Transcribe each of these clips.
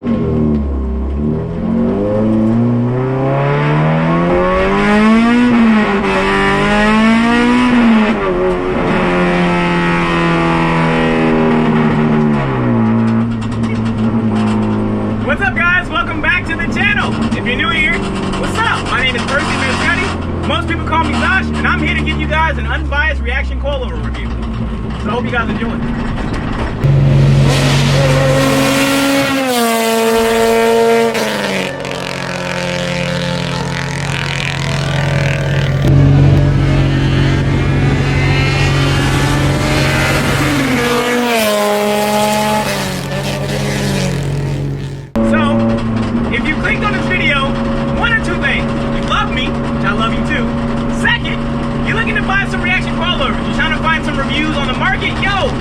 What's up, guys? Welcome back to the channel. If you're new here, what's up? My name is Most people call me Zosh, and I'm here to give you guys an unbiased reaction coilover review. So I hope you guys enjoy. If you clicked on this video, one or two things. You love me, which I love you too. Second, you're looking to buy some reaction coilovers. You're trying to find some reviews on the market. Yo,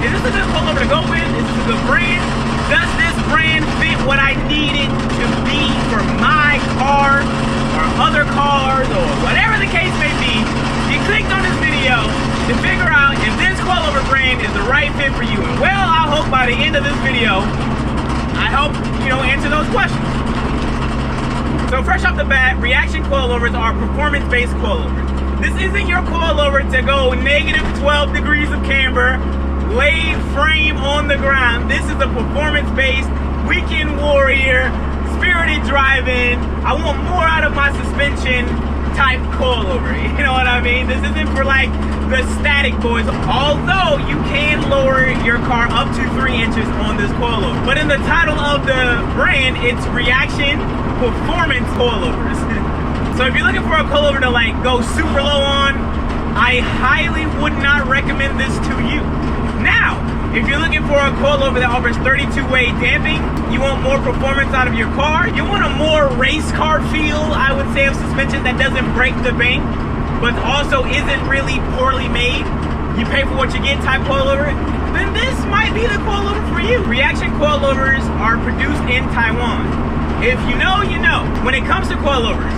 is this a good coilover to go with? Is this a good brand? Does this brand fit what I need it to be for my car or other cars or whatever the case may be? You clicked on this video to figure out if this coilover brand is the right fit for you. And well, I hope by the end of this video, I hope, answer those questions. So fresh off the bat, reaction coilovers are performance-based coilovers. This isn't your coilover to go negative 12 degrees of camber, laid frame on the ground. This is a performance-based, weekend warrior, spirited driving, I want more out of my suspension type coilover. You know what I mean? This isn't for like the static boys, although you can lower your car up to 3 inches on this coilover. But in the title of the brand, it's Reaction Performance Coilovers. So if you're looking for a coilover to like go super low on, I highly would not recommend this to you. Now, if you're looking for a coilover that offers 32-way damping, you want more performance out of your car, you want a more race car feel, I would say, of suspension that doesn't break the bank, but also isn't really poorly made, you pay for what you get type coilover, then this might be the coilover for you. Reaction coilovers are produced in Taiwan. If you know, you know. When it comes to coilovers,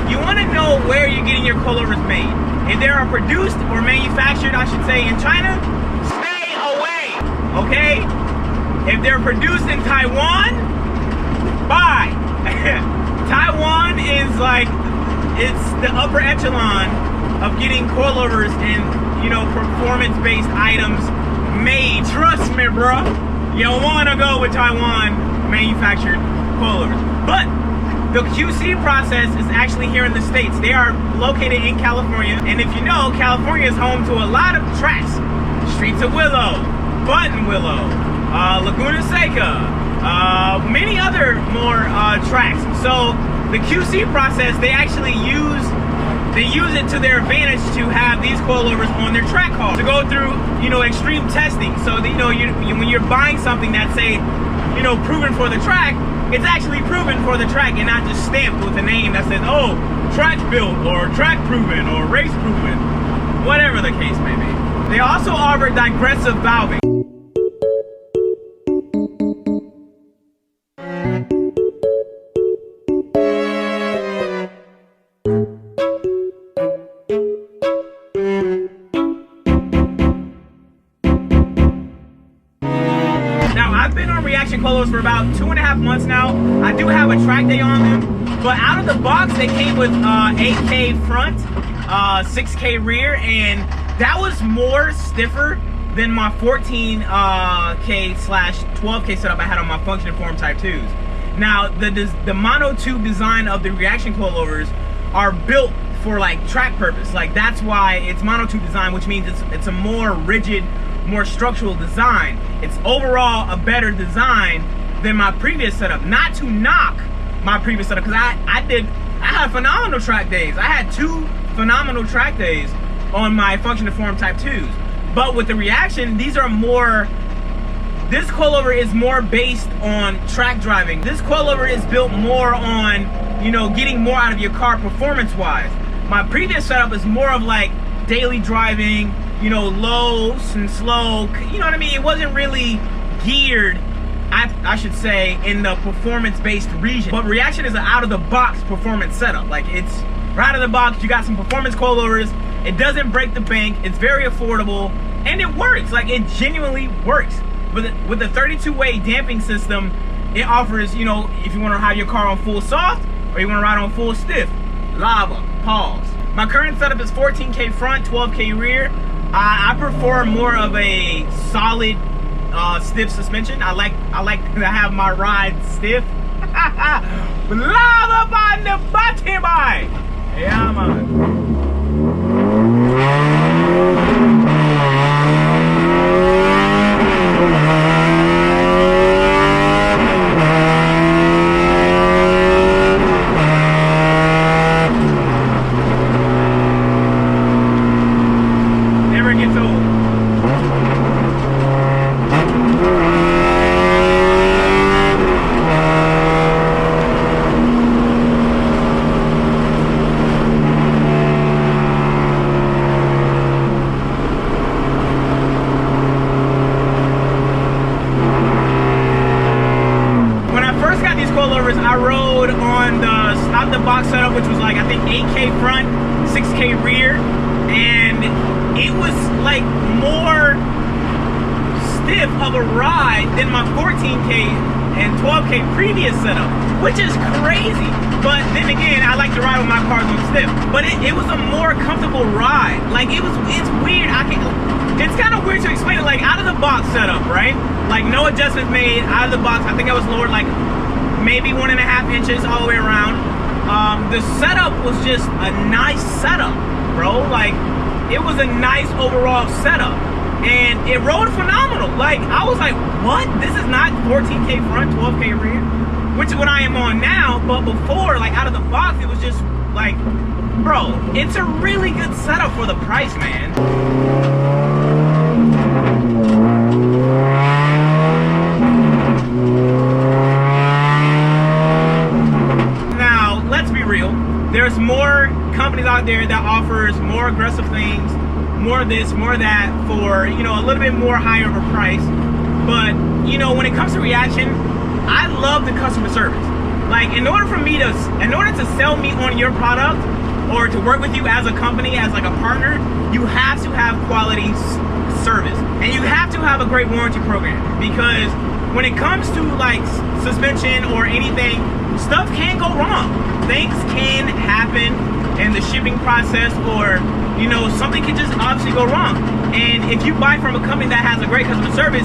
you want to know where you're getting your coilovers made. If they are produced or manufactured, I should say, in China, stay away, okay? If they're produced in Taiwan, buy. Taiwan is like, it's the upper echelon of getting coilovers and, performance-based items made. Trust me, bro. You want to go with Taiwan manufactured coilovers. But the QC process is actually here in the States. They are located in California. And if you know, California is home to a lot of tracks. Streets of Willow, Buttonwillow, Laguna Seca, many other more tracks. So the QC process, they actually use it to their advantage to have these coilovers on their track cars, to go through, extreme testing. So that, when you're buying something that's, say, proven for the track, it's actually proven for the track and not just stamped with a name that says, oh, track built or track proven or race proven, whatever the case may be. They also offer digressive valving. Now, I've been on reaction coilovers for about 2.5 months now. I do have a track day on them, but out of the box, they came with 8K front, 6K rear, and that was more stiffer than my 14K/12K setup I had on my function form Type 2s. Now, the Monotube design of the reaction coilovers are built for like track purpose. Like, that's why it's Monotube design, which means it's a more rigid, more structural design. It's overall a better design than my previous setup. Not to knock my previous setup, because I had phenomenal track days. I had 2 phenomenal track days on my function form Type 2s. But with the reaction, this coilover is more based on track driving. This coilover is built more on, getting more out of your car performance-wise. My previous setup is more of like daily driving, low and slow, you know what I mean? It wasn't really geared, I should say, in the performance-based region. But Reaction is an out-of-the-box performance setup. Like, it's right out of the box, you got some performance coilovers, it doesn't break the bank, it's very affordable, and it works. Like, it genuinely works. But with the 32-way damping system, it offers, you know, if you want to have your car on full soft or you want to ride on full stiff, lava, pause. My current setup is 14K front, 12K rear. I prefer more of a solid stiff suspension. I like to have my ride stiff. Lava by the bottom by. Yeah, man. I rode on the out the box setup, which was like I think 8K front, 6K rear, and it was like more stiff of a ride than my 14K and 12K previous setup, which is crazy. But then again, I like to ride with my cars on stiff, but it was a more comfortable ride. Like it's weird. It's kind of weird to explain it. Like out of the box setup, right? Like no adjustments made out of the box. I think I was lowered like maybe 1.5 inches all the way around. The setup was just a nice setup, bro. Like it was a nice overall setup, and it rode phenomenal. Like I was like, what? This is not 14K front, 12K rear, which is what I am on now. But before, like out of the box, it was just like, bro, it's a really good setup for the price, man. There's more companies out there that offers more aggressive things, more of this, more of that for, you know, a little bit more higher of a price. But, you know, when it comes to Riaction, I love the customer service. Like, in order to sell me on your product or to work with you as a company, as like a partner, you have to have quality service. And you have to have a great warranty program, because when it comes to like suspension or anything, stuff can go wrong. Things can happen in the shipping process, or, you know, something can just obviously go wrong. And if you buy from a company that has a great customer service,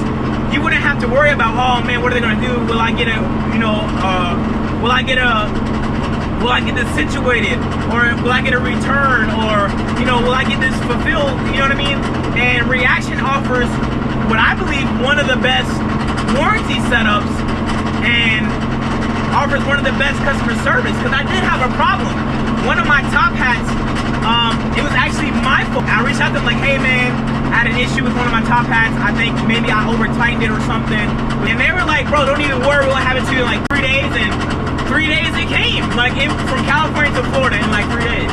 you wouldn't have to worry about, oh man, what are they gonna do? Will I get a, you know, will I get this situated, or will I get a return, or, you know, will I get this fulfilled? You know what I mean? And Riaction offers what I believe one of the best warranty setups, and offers one of the best customer service, because I did have a problem. One of my top hats, it was actually my fault. I reached out to them like, hey man, I had an issue with one of my top hats. I think maybe I over tightened it or something. And they were like, bro, don't even worry, we'll have it to you in like 3 days. And 3 days it came, like from California to Florida in like 3 days.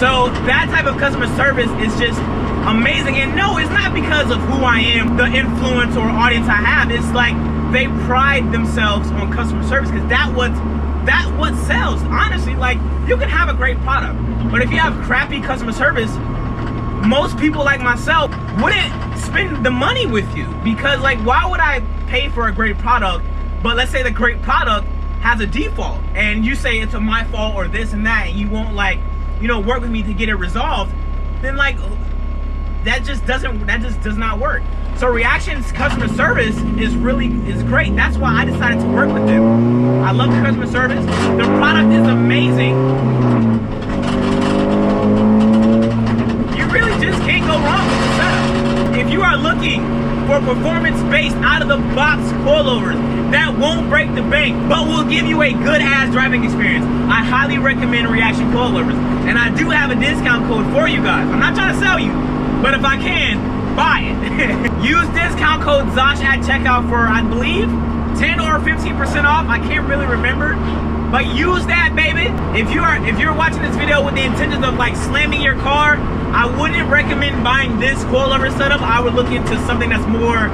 So that type of customer service is just amazing. And no, it's not because of who I am, the influence or audience I have. It's like they pride themselves on customer service, because that's what sells. Honestly, like, you can have a great product, but if you have crappy customer service, most people like myself wouldn't spend the money with you, because like, why would I pay for a great product, but let's say the great product has a default and you say it's my fault or this and that, and you won't, like, you know, work with me to get it resolved, then like that just does not work. So Riaction's customer service is great. That's why I decided to work with them. I love the customer service. The product is amazing. You really just can't go wrong with the setup. If you are looking for performance-based, out-of-the-box coilovers that won't break the bank, but will give you a good-ass driving experience, I highly recommend Riaction coilovers. And I do have a discount code for you guys. I'm not trying to sell you, but if I can, buy it. Use discount code Zosh at checkout for, I believe, 10 or 15% off. I can't really remember, but use that, baby. If you're watching this video with the intention of like slamming your car, I wouldn't recommend buying this coilover setup. I would look into something that's more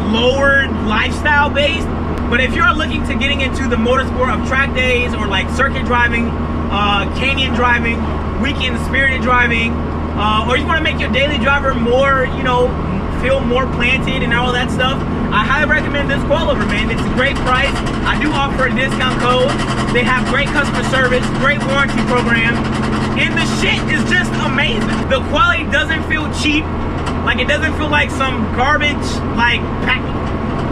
lower lifestyle based. But if you're looking to getting into the motorsport of track days, or like circuit driving, canyon driving, weekend spirited driving, or you want to make your daily driver more, you know, feel more planted and all that stuff, I highly recommend this coilover, man. It's a great price. I do offer a discount code. They have great customer service, great warranty program, and the shit is just amazing. The quality doesn't feel cheap. Like, it doesn't feel like some garbage, like,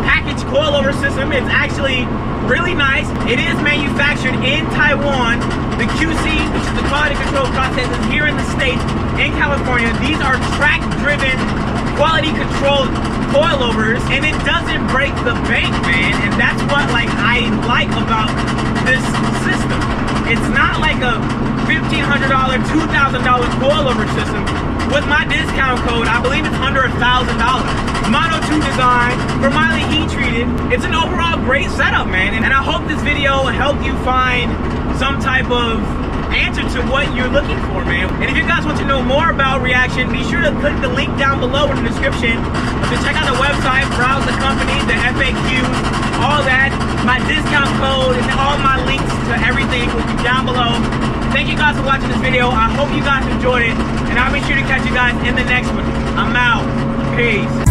packaged coilover system. It's actually really nice. It is manufactured in Taiwan. The QC, which is the quality control process, is here in the States, in California. These are track-driven, quality-controlled coilovers, and it doesn't break the bank, man. And that's what, like, I like about this system. It's not like a $1,500, $2,000 coilover system. With my discount code, I believe it's under $1,000. Monotube Design, formaldehyde heat treated. It's an overall great setup, man. And I hope this video helped you find some type of answer to what you're looking for, man. And if you guys want to know more about Riaction, be sure to click the link down below in the description to check out the website, browse the company, the FAQ, all that, my discount code, and all my links to everything will be down below. Thank you guys for watching this video. I hope you guys enjoyed it, and I'll be sure to catch you guys in the next one. I'm out. Peace.